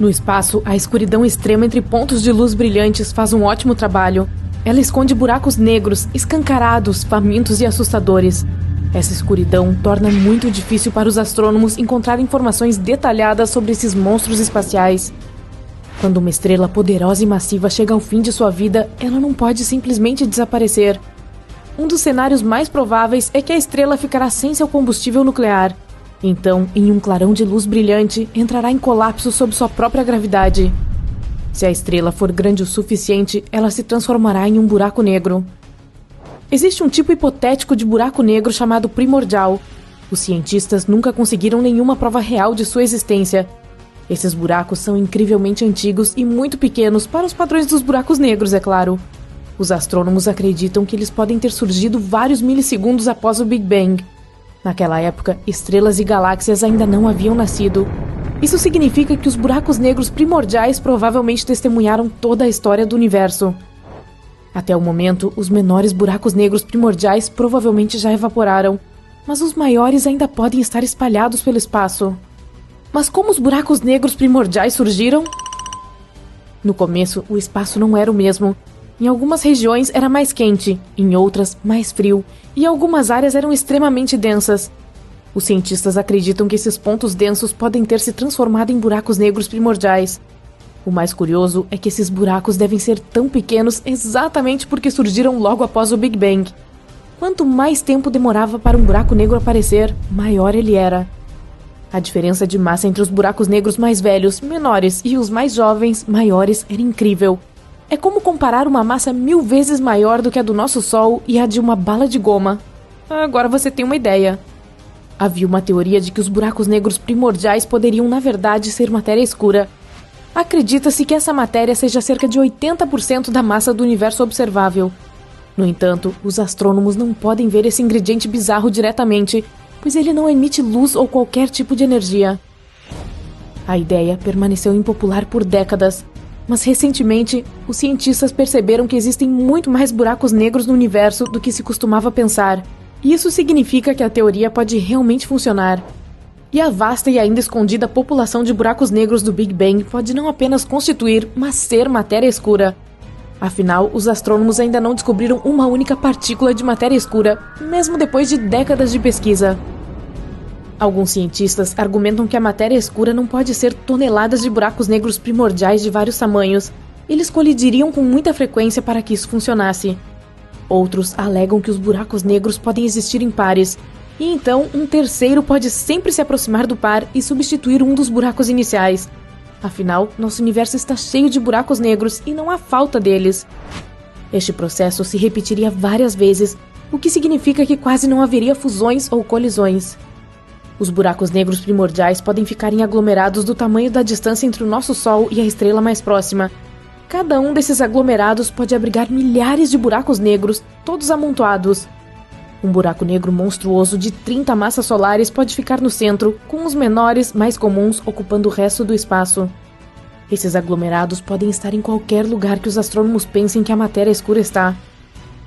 No espaço, a escuridão extrema entre pontos de luz brilhantes faz um ótimo trabalho. Ela esconde buracos negros, escancarados, famintos e assustadores. Essa escuridão torna muito difícil para os astrônomos encontrar informações detalhadas sobre esses monstros espaciais. Quando uma estrela poderosa e massiva chega ao fim de sua vida, ela não pode simplesmente desaparecer. Um dos cenários mais prováveis é que a estrela ficará sem seu combustível nuclear. Então, em um clarão de luz brilhante, entrará em colapso sob sua própria gravidade. Se a estrela for grande o suficiente, ela se transformará em um buraco negro. Existe um tipo hipotético de buraco negro chamado primordial. Os cientistas nunca conseguiram nenhuma prova real de sua existência. Esses buracos são incrivelmente antigos e muito pequenos para os padrões dos buracos negros, é claro. Os astrônomos acreditam que eles podem ter surgido vários milissegundos após o Big Bang. Naquela época, estrelas e galáxias ainda não haviam nascido. Isso significa que os buracos negros primordiais provavelmente testemunharam toda a história do universo. Até o momento, os menores buracos negros primordiais provavelmente já evaporaram, mas os maiores ainda podem estar espalhados pelo espaço. Mas como os buracos negros primordiais surgiram? No começo, o espaço não era o mesmo. Em algumas regiões era mais quente, em outras mais frio, e algumas áreas eram extremamente densas. Os cientistas acreditam que esses pontos densos podem ter se transformado em buracos negros primordiais. O mais curioso é que esses buracos devem ser tão pequenos exatamente porque surgiram logo após o Big Bang. Quanto mais tempo demorava para um buraco negro aparecer, maior ele era. A diferença de massa entre os buracos negros mais velhos, menores, e os mais jovens, maiores, era incrível. É como comparar uma massa 1000 vezes maior do que a do nosso Sol e a de uma bala de goma. Agora você tem uma ideia. Havia uma teoria de que os buracos negros primordiais poderiam, na verdade, ser matéria escura. Acredita-se que essa matéria seja cerca de 80% da massa do universo observável. No entanto, os astrônomos não podem ver esse ingrediente bizarro diretamente, pois ele não emite luz ou qualquer tipo de energia. A ideia permaneceu impopular por décadas, mas recentemente, os cientistas perceberam que existem muito mais buracos negros no universo do que se costumava pensar. E isso significa que a teoria pode realmente funcionar. E a vasta e ainda escondida população de buracos negros do Big Bang pode não apenas constituir, mas ser matéria escura. Afinal, os astrônomos ainda não descobriram uma única partícula de matéria escura, mesmo depois de décadas de pesquisa. Alguns cientistas argumentam que a matéria escura não pode ser toneladas de buracos negros primordiais de vários tamanhos. Eles colidiriam com muita frequência para que isso funcionasse. Outros alegam que os buracos negros podem existir em pares, e então um terceiro pode sempre se aproximar do par e substituir um dos buracos iniciais. Afinal, nosso universo está cheio de buracos negros e não há falta deles. Este processo se repetiria várias vezes, o que significa que quase não haveria fusões ou colisões. Os buracos negros primordiais podem ficar em aglomerados do tamanho da distância entre o nosso Sol e a estrela mais próxima. Cada um desses aglomerados pode abrigar milhares de buracos negros, todos amontoados. Um buraco negro monstruoso de 30 massas solares pode ficar no centro, com os menores, mais comuns, ocupando o resto do espaço. Esses aglomerados podem estar em qualquer lugar que os astrônomos pensem que a matéria escura está.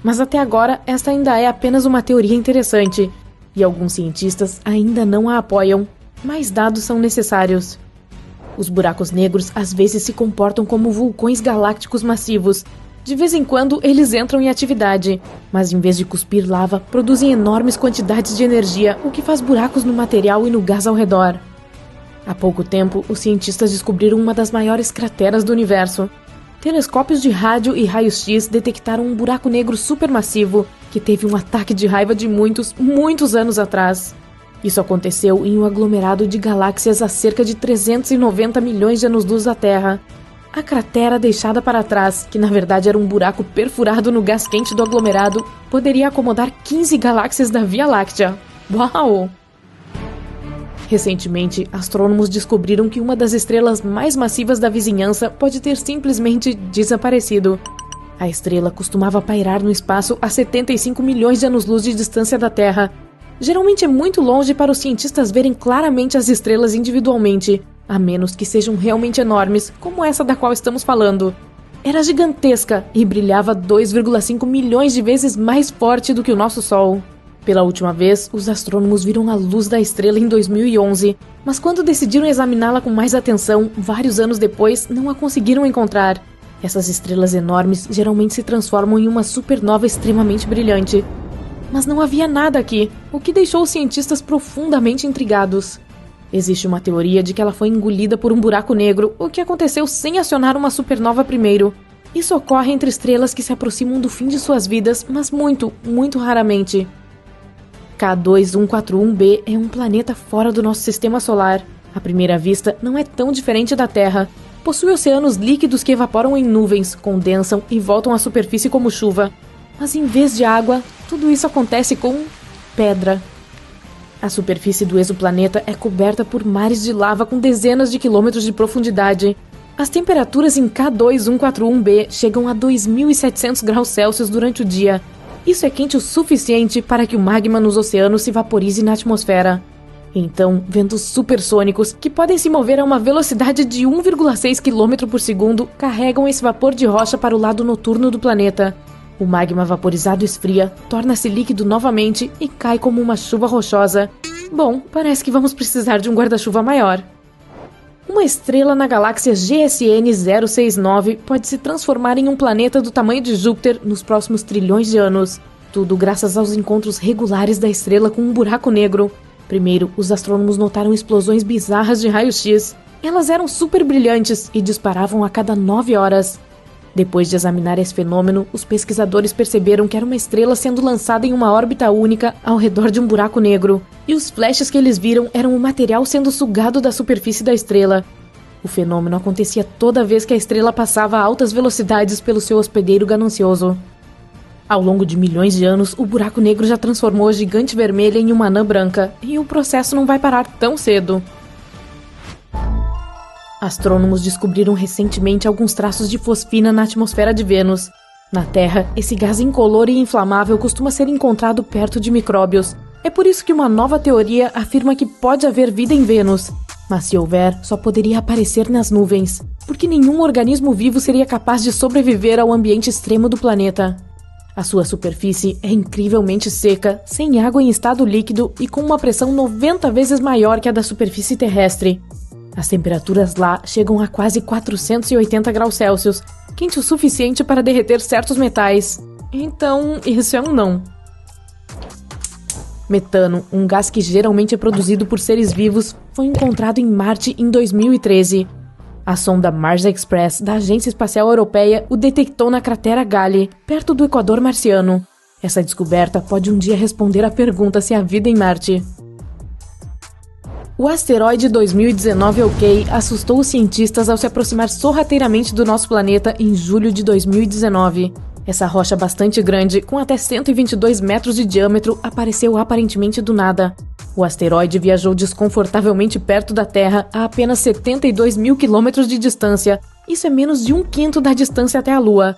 Mas até agora, esta ainda é apenas uma teoria interessante, e alguns cientistas ainda não a apoiam. Mais dados são necessários. Os buracos negros às vezes se comportam como vulcões galácticos massivos. De vez em quando, eles entram em atividade, mas em vez de cuspir lava, produzem enormes quantidades de energia, o que faz buracos no material e no gás ao redor. Há pouco tempo, os cientistas descobriram uma das maiores crateras do universo. Telescópios de rádio e raios-x detectaram um buraco negro supermassivo que teve um ataque de raiva de muitos anos atrás. Isso aconteceu em um aglomerado de galáxias a cerca de 390 milhões de anos-luz da Terra. A cratera deixada para trás, que na verdade era um buraco perfurado no gás quente do aglomerado, poderia acomodar 15 galáxias da Via Láctea. Uau! Recentemente, astrônomos descobriram que uma das estrelas mais massivas da vizinhança pode ter simplesmente desaparecido. A estrela costumava pairar no espaço a 75 milhões de anos-luz de distância da Terra. Geralmente é muito longe para os cientistas verem claramente as estrelas individualmente, a menos que sejam realmente enormes, como essa da qual estamos falando. Era gigantesca e brilhava 2,5 milhões de vezes mais forte do que o nosso Sol. Pela última vez, os astrônomos viram a luz da estrela em 2011, mas quando decidiram examiná-la com mais atenção, vários anos depois, não a conseguiram encontrar. Essas estrelas enormes geralmente se transformam em uma supernova extremamente brilhante. Mas não havia nada aqui, o que deixou os cientistas profundamente intrigados. Existe uma teoria de que ela foi engolida por um buraco negro, o que aconteceu sem acionar uma supernova primeiro. Isso ocorre entre estrelas que se aproximam do fim de suas vidas, mas muito, muito raramente. K2141b é um planeta fora do nosso sistema solar. À primeira vista, não é tão diferente da Terra. Possui oceanos líquidos que evaporam em nuvens, condensam e voltam à superfície como chuva. Mas em vez de água, tudo isso acontece com pedra. A superfície do exoplaneta é coberta por mares de lava com dezenas de quilômetros de profundidade. As temperaturas em K2141b chegam a 2.700 graus Celsius durante o dia. Isso é quente o suficiente para que o magma nos oceanos se vaporize na atmosfera. Então, ventos supersônicos, que podem se mover a uma velocidade de 1,6 km por segundo, carregam esse vapor de rocha para o lado noturno do planeta. O magma vaporizado esfria, torna-se líquido novamente e cai como uma chuva rochosa. Bom, parece que vamos precisar de um guarda-chuva maior. Uma estrela na galáxia GSN 069 pode se transformar em um planeta do tamanho de Júpiter nos próximos trilhões de anos. Tudo graças aos encontros regulares da estrela com um buraco negro. Primeiro, os astrônomos notaram explosões bizarras de raio-x. Elas eram super brilhantes e disparavam a cada 9 horas. Depois de examinar esse fenômeno, os pesquisadores perceberam que era uma estrela sendo lançada em uma órbita única ao redor de um buraco negro, e os flashes que eles viram eram o material sendo sugado da superfície da estrela. O fenômeno acontecia toda vez que a estrela passava a altas velocidades pelo seu hospedeiro ganancioso. Ao longo de milhões de anos, o buraco negro já transformou a gigante vermelha em uma anã branca, e o processo não vai parar tão cedo. Astrônomos descobriram recentemente alguns traços de fosfina na atmosfera de Vênus. Na Terra, esse gás incolor e inflamável costuma ser encontrado perto de micróbios. É por isso que uma nova teoria afirma que pode haver vida em Vênus. Mas se houver, só poderia aparecer nas nuvens, porque nenhum organismo vivo seria capaz de sobreviver ao ambiente extremo do planeta. A sua superfície é incrivelmente seca, sem água em estado líquido e com uma pressão 90 vezes maior que a da superfície terrestre. As temperaturas lá chegam a quase 480 graus Celsius, quente o suficiente para derreter certos metais. Então, isso é um não. Metano, um gás que geralmente é produzido por seres vivos, foi encontrado em Marte em 2013. A sonda Mars Express da Agência Espacial Europeia o detectou na cratera Gale, perto do Equador marciano. Essa descoberta pode um dia responder à pergunta se há vida em Marte. O asteroide 2019 OK assustou os cientistas ao se aproximar sorrateiramente do nosso planeta em julho de 2019. Essa rocha bastante grande, com até 122 metros de diâmetro, apareceu aparentemente do nada. O asteroide viajou desconfortavelmente perto da Terra a apenas 72 mil quilômetros de distância. Isso é menos de 1/5 da distância até a Lua.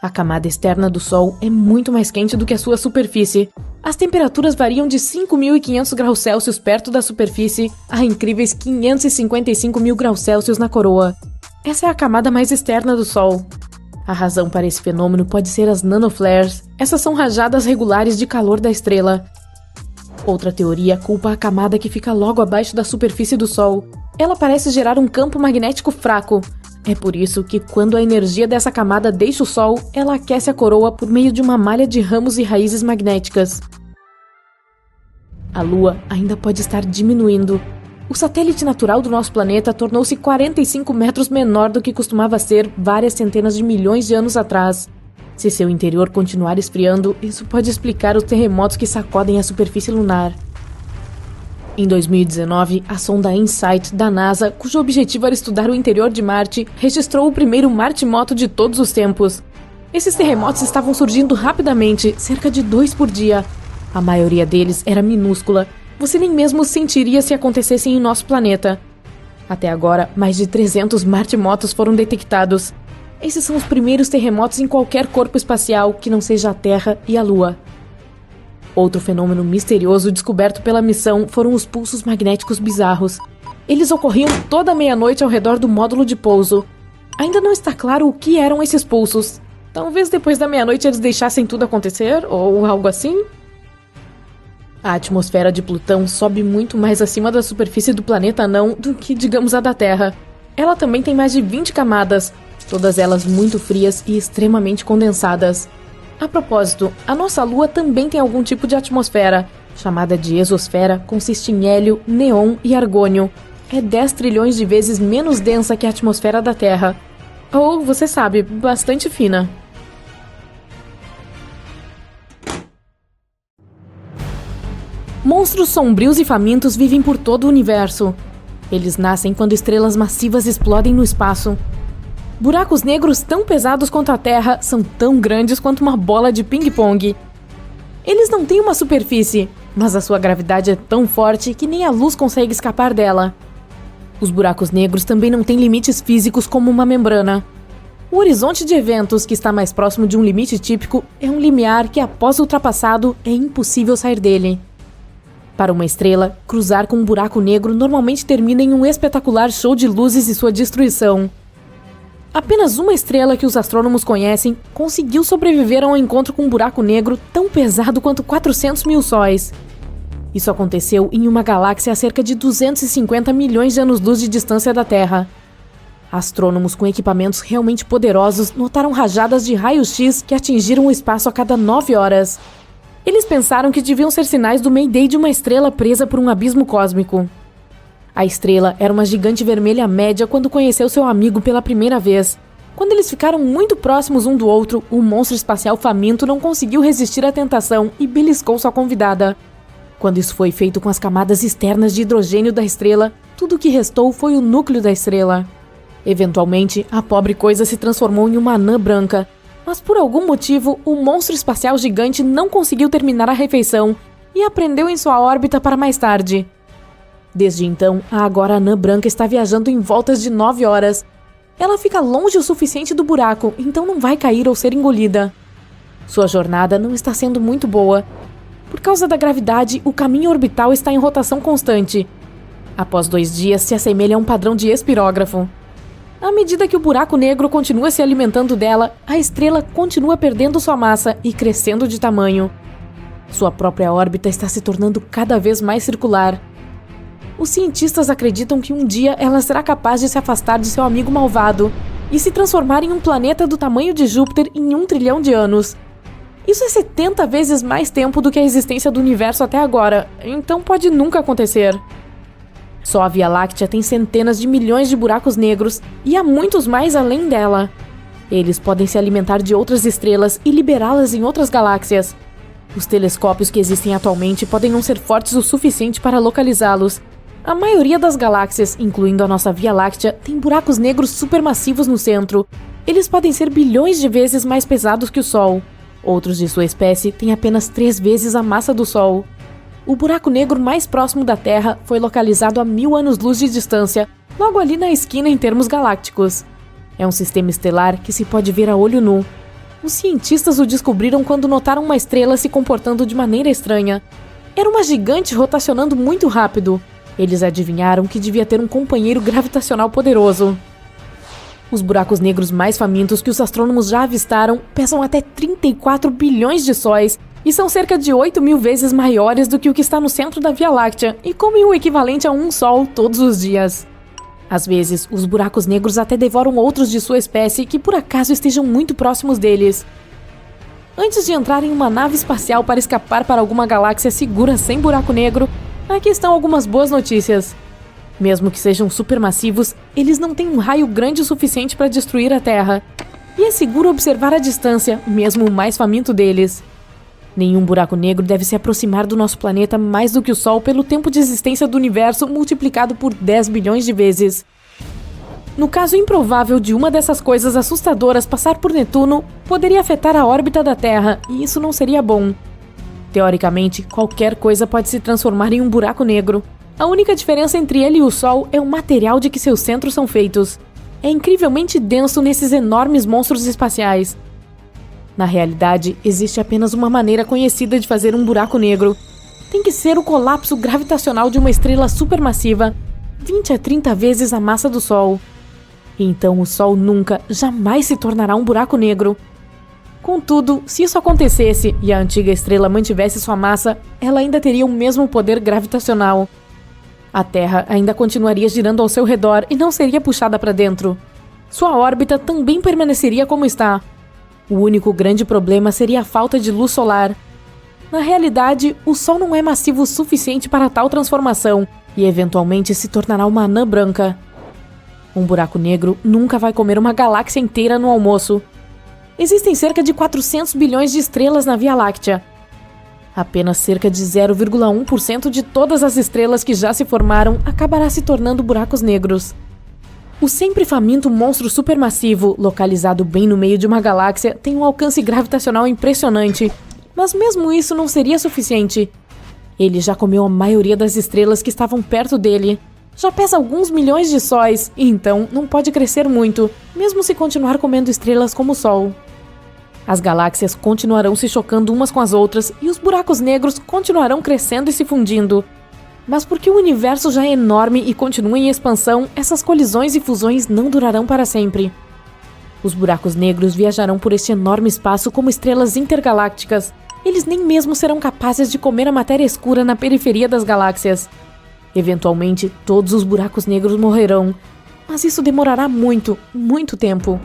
A camada externa do Sol é muito mais quente do que a sua superfície. As temperaturas variam de 5.500 graus Celsius perto da superfície a incríveis 555 mil graus Celsius na coroa. Essa é a camada mais externa do Sol. A razão para esse fenômeno pode ser as nanoflares. Essas são rajadas regulares de calor da estrela. Outra teoria culpa a camada que fica logo abaixo da superfície do Sol. Ela parece gerar um campo magnético fraco. É por isso que, quando a energia dessa camada deixa o Sol, ela aquece a coroa por meio de uma malha de ramos e raízes magnéticas. A Lua ainda pode estar diminuindo. O satélite natural do nosso planeta tornou-se 45 metros menor do que costumava ser várias centenas de milhões de anos atrás. Se seu interior continuar esfriando, isso pode explicar os terremotos que sacodem a superfície lunar. Em 2019, a sonda InSight da NASA, cujo objetivo era estudar o interior de Marte, registrou o primeiro maremoto de todos os tempos. Esses terremotos estavam surgindo rapidamente, cerca de 2 por dia. A maioria deles era minúscula. Você nem mesmo sentiria se acontecessem em nosso planeta. Até agora, mais de 300 maremotos foram detectados. Esses são os primeiros terremotos em qualquer corpo espacial que não seja a Terra e a Lua. Outro fenômeno misterioso descoberto pela missão foram os pulsos magnéticos bizarros. Eles ocorriam toda meia-noite ao redor do módulo de pouso. Ainda não está claro o que eram esses pulsos. Talvez depois da meia-noite eles deixassem tudo acontecer, ou algo assim? A atmosfera de Plutão sobe muito mais acima da superfície do planeta anão do que, digamos, a da Terra. Ela também tem mais de 20 camadas, todas elas muito frias e extremamente condensadas. A propósito, a nossa Lua também tem algum tipo de atmosfera, chamada de exosfera, consiste em hélio, neon e argônio. É 10 trilhões de vezes menos densa que a atmosfera da Terra. Ou, você sabe, bastante fina. Monstros sombrios e famintos vivem por todo o universo. Eles nascem quando estrelas massivas explodem no espaço. Buracos negros tão pesados quanto a Terra são tão grandes quanto uma bola de ping-pong. Eles não têm uma superfície, mas a sua gravidade é tão forte que nem a luz consegue escapar dela. Os buracos negros também não têm limites físicos como uma membrana. O horizonte de eventos, que está mais próximo de um limite típico, é um limiar que, após ultrapassado, é impossível sair dele. Para uma estrela, cruzar com um buraco negro normalmente termina em um espetacular show de luzes e sua destruição. Apenas uma estrela que os astrônomos conhecem conseguiu sobreviver a um encontro com um buraco negro tão pesado quanto 400 mil sóis. Isso aconteceu em uma galáxia a cerca de 250 milhões de anos-luz de distância da Terra. Astrônomos com equipamentos realmente poderosos notaram rajadas de raio-x que atingiram o espaço a cada 9 horas. Eles pensaram que deviam ser sinais do Mayday de uma estrela presa por um abismo cósmico. A estrela era uma gigante vermelha média quando conheceu seu amigo pela primeira vez. Quando eles ficaram muito próximos um do outro, o monstro espacial faminto não conseguiu resistir à tentação e beliscou sua convidada. Quando isso foi feito com as camadas externas de hidrogênio da estrela, tudo o que restou foi o núcleo da estrela. Eventualmente, a pobre coisa se transformou em uma anã branca, mas por algum motivo, o monstro espacial gigante não conseguiu terminar a refeição e a prendeu em sua órbita para mais tarde. Desde então, a agora anã branca está viajando em voltas de 9 horas. Ela fica longe o suficiente do buraco, então não vai cair ou ser engolida. Sua jornada não está sendo muito boa. Por causa da gravidade, o caminho orbital está em rotação constante. Após 2 dias, se assemelha a um padrão de espirógrafo. À medida que o buraco negro continua se alimentando dela, a estrela continua perdendo sua massa e crescendo de tamanho. Sua própria órbita está se tornando cada vez mais circular. Os cientistas acreditam que um dia ela será capaz de se afastar de seu amigo malvado e se transformar em um planeta do tamanho de Júpiter em 1 trilhão de anos. Isso é 70 vezes mais tempo do que a existência do universo até agora, então pode nunca acontecer. Só a Via Láctea tem centenas de milhões de buracos negros e há muitos mais além dela. Eles podem se alimentar de outras estrelas e liberá-las em outras galáxias. Os telescópios que existem atualmente podem não ser fortes o suficiente para localizá-los. A maioria das galáxias, incluindo a nossa Via Láctea, tem buracos negros supermassivos no centro. Eles podem ser bilhões de vezes mais pesados que o Sol. Outros de sua espécie têm apenas 3 vezes a massa do Sol. O buraco negro mais próximo da Terra foi localizado a 1000 anos-luz de distância, logo ali na esquina em termos galácticos. É um sistema estelar que se pode ver a olho nu. Os cientistas o descobriram quando notaram uma estrela se comportando de maneira estranha. Era uma gigante rotacionando muito rápido. Eles adivinharam que devia ter um companheiro gravitacional poderoso. Os buracos negros mais famintos que os astrônomos já avistaram pesam até 34 bilhões de sóis e são cerca de 8.000 vezes maiores do que o que está no centro da Via Láctea e comem o equivalente a um Sol todos os dias. Às vezes, os buracos negros até devoram outros de sua espécie que por acaso estejam muito próximos deles. Antes de entrar em uma nave espacial para escapar para alguma galáxia segura sem buraco negro, aqui estão algumas boas notícias. Mesmo que sejam supermassivos, eles não têm um raio grande o suficiente para destruir a Terra. E é seguro observar a distância, mesmo o mais faminto deles. Nenhum buraco negro deve se aproximar do nosso planeta mais do que o Sol pelo tempo de existência do universo multiplicado por 10 bilhões de vezes. No caso improvável de uma dessas coisas assustadoras passar por Netuno, poderia afetar a órbita da Terra, e isso não seria bom. Teoricamente, qualquer coisa pode se transformar em um buraco negro. A única diferença entre ele e o Sol é o material de que seus centros são feitos. É incrivelmente denso nesses enormes monstros espaciais. Na realidade, existe apenas uma maneira conhecida de fazer um buraco negro. Tem que ser o colapso gravitacional de uma estrela supermassiva, 20 a 30 vezes a massa do Sol. Então o Sol nunca, jamais se tornará um buraco negro. Contudo, se isso acontecesse e a antiga estrela mantivesse sua massa, ela ainda teria o mesmo poder gravitacional. A Terra ainda continuaria girando ao seu redor e não seria puxada para dentro. Sua órbita também permaneceria como está. O único grande problema seria a falta de luz solar. Na realidade, o Sol não é massivo o suficiente para tal transformação e eventualmente se tornará uma anã branca. Um buraco negro nunca vai comer uma galáxia inteira no almoço. Existem cerca de 400 bilhões de estrelas na Via Láctea. Apenas cerca de 0,1% de todas as estrelas que já se formaram acabará se tornando buracos negros. O sempre faminto monstro supermassivo, localizado bem no meio de uma galáxia, tem um alcance gravitacional impressionante, mas mesmo isso não seria suficiente. Ele já comeu a maioria das estrelas que estavam perto dele. Já pesa alguns milhões de sóis, e então não pode crescer muito, mesmo se continuar comendo estrelas como o Sol. As galáxias continuarão se chocando umas com as outras e os buracos negros continuarão crescendo e se fundindo. Mas porque o universo já é enorme e continua em expansão, essas colisões e fusões não durarão para sempre. Os buracos negros viajarão por este enorme espaço como estrelas intergalácticas. Eles nem mesmo serão capazes de comer a matéria escura na periferia das galáxias. Eventualmente, todos os buracos negros morrerão, mas isso demorará muito, muito tempo.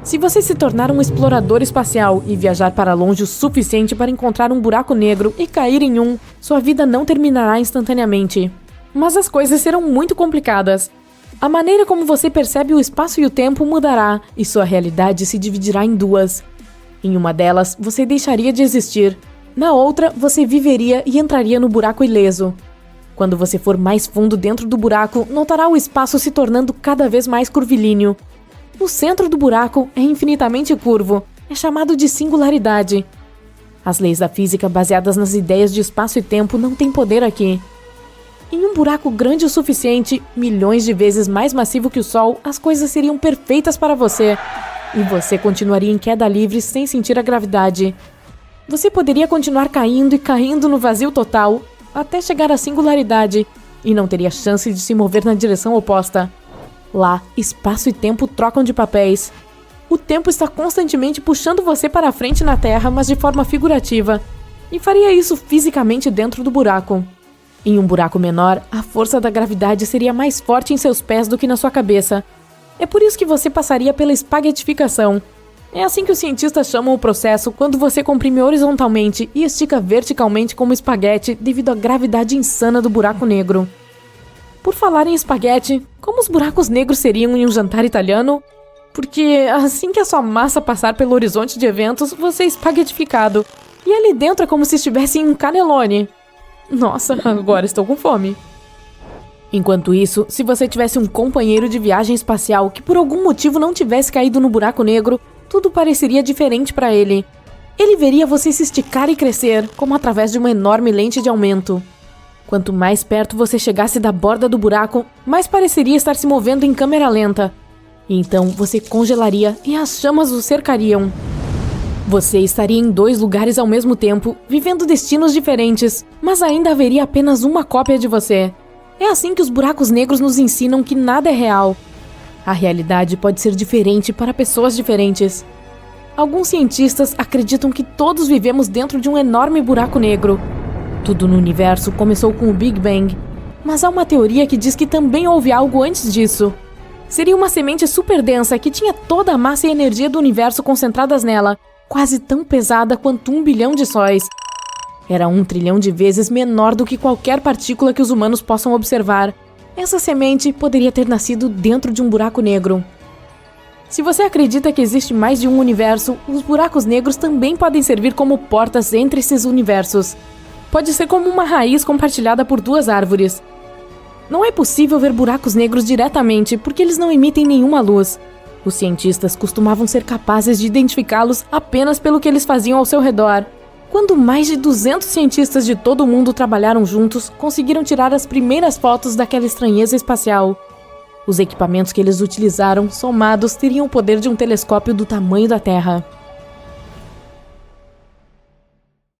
Se você se tornar um explorador espacial e viajar para longe o suficiente para encontrar um buraco negro e cair em um, sua vida não terminará instantaneamente. Mas as coisas serão muito complicadas. A maneira como você percebe o espaço e o tempo mudará, e sua realidade se dividirá em duas. Em uma delas, você deixaria de existir. Na outra, você viveria e entraria no buraco ileso. Quando você for mais fundo dentro do buraco, notará o espaço se tornando cada vez mais curvilíneo. O centro do buraco é infinitamente curvo, é chamado de singularidade. As leis da física baseadas nas ideias de espaço e tempo não têm poder aqui. Em um buraco grande o suficiente, milhões de vezes mais massivo que o Sol, as coisas seriam perfeitas para você. E você continuaria em queda livre sem sentir a gravidade. Você poderia continuar caindo e caindo no vazio total, até chegar à singularidade, e não teria chance de se mover na direção oposta. Lá, espaço e tempo trocam de papéis. O tempo está constantemente puxando você para a frente na Terra, mas de forma figurativa, e faria isso fisicamente dentro do buraco. Em um buraco menor, a força da gravidade seria mais forte em seus pés do que na sua cabeça. É por isso que você passaria pela espaguetificação. É assim que os cientistas chamam o processo quando você comprime horizontalmente e estica verticalmente como espaguete devido à gravidade insana do buraco negro. Por falar em espaguete, como os buracos negros seriam em um jantar italiano? Porque assim que a sua massa passar pelo horizonte de eventos, você é espaguetificado. E ali dentro é como se estivesse em um cannelloni. Nossa, agora estou com fome. Enquanto isso, se você tivesse um companheiro de viagem espacial que por algum motivo não tivesse caído no buraco negro, tudo pareceria diferente para ele. Ele veria você se esticar e crescer, como através de uma enorme lente de aumento. Quanto mais perto você chegasse da borda do buraco, mais pareceria estar se movendo em câmera lenta. E então você congelaria e as chamas o cercariam. Você estaria em 2 lugares ao mesmo tempo, vivendo destinos diferentes, mas ainda haveria apenas uma cópia de você. É assim que os buracos negros nos ensinam que nada é real. A realidade pode ser diferente para pessoas diferentes. Alguns cientistas acreditam que todos vivemos dentro de um enorme buraco negro. Tudo no universo começou com o Big Bang, mas há uma teoria que diz que também houve algo antes disso. Seria uma semente super densa que tinha toda a massa e energia do universo concentradas nela, quase tão pesada quanto 1 bilhão de sóis. Era 1 trilhão de vezes menor do que qualquer partícula que os humanos possam observar. Essa semente poderia ter nascido dentro de um buraco negro. Se você acredita que existe mais de um universo, os buracos negros também podem servir como portas entre esses universos. Pode ser como uma raiz compartilhada por 2 árvores. Não é possível ver buracos negros diretamente porque eles não emitem nenhuma luz. Os cientistas costumavam ser capazes de identificá-los apenas pelo que eles faziam ao seu redor. Quando mais de 200 cientistas de todo o mundo trabalharam juntos, conseguiram tirar as primeiras fotos daquela estranheza espacial. Os equipamentos que eles utilizaram, somados, teriam o poder de um telescópio do tamanho da Terra.